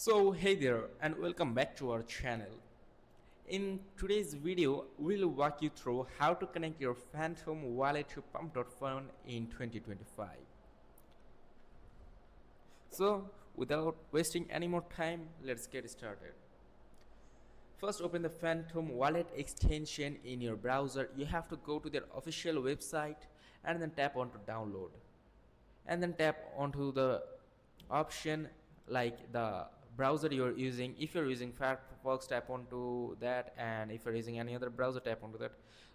So hey there and welcome back to our channel. In today's video, we'll walk you through how to connect your Phantom wallet to Pump.Fun in 2025. So without wasting any more time, let's get started. First, open the Phantom wallet extension in your browser. You have to go to their official website and then tap onto download. And then tap onto the option like the browser you're using. If you're using Firefox, tap onto that, and if you're using any other browser, tap onto that.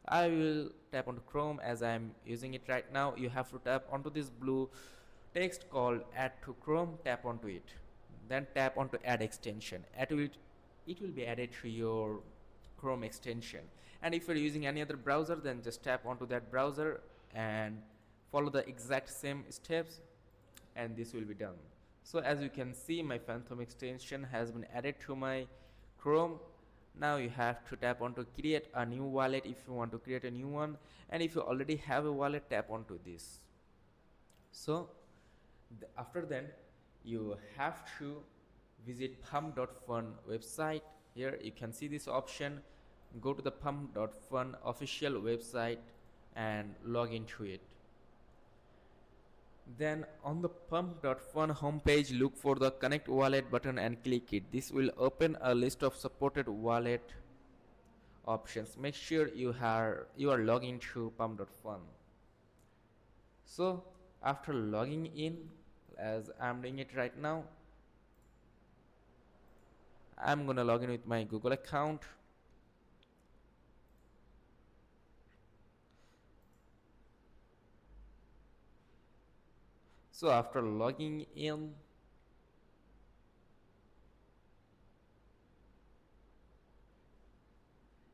I will tap onto Chrome as I'm using it right now. You have to tap onto this blue text called add to Chrome. Tap onto it, then tap onto add extension. It will be added to your Chrome extension. And if you're using any other browser, then just tap onto that browser and follow the exact same steps, and this will be done. So as you can see, my Phantom extension has been added to my Chrome. Now you have to tap onto create a new wallet if you want to create a new one, and if you already have a wallet, tap onto this. So after then, you have to visit Pump.Fun website. Here you can see this option. Go to the Pump.Fun official website and log into it. Then on the Pump.Fun homepage, look for the connect wallet button and click it. This will open a list of supported wallet options. Make sure you are logged into Pump.Fun. So after logging in, as I'm doing it right now, I'm gonna log in with my Google account. So after logging in,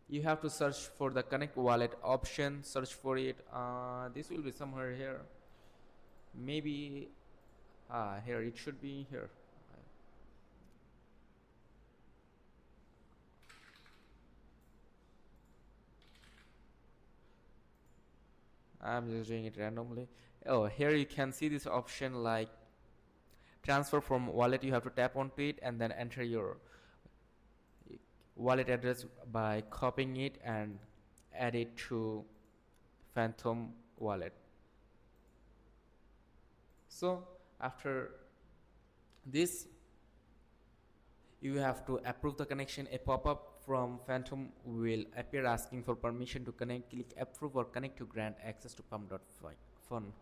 you have to search for the connect wallet option. Search for it. This will be somewhere here. Maybe here it should be here. I'm just doing it randomly. Oh, here you can see this option like transfer from wallet. You have to tap onto it and then enter your wallet address by copying it and add it to Phantom wallet. So after this, you have to approve the connection. A pop-up from Phantom will appear asking for permission to connect. Click approve or connect to grant access to Pump.Fun.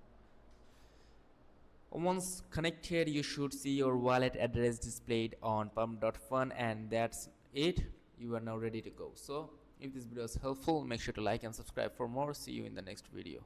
Once connected, you should see your wallet address displayed on Pump.Fun, and that's it. You are now ready to go. So if this video is helpful, make sure to like and subscribe for more. See you in the next video.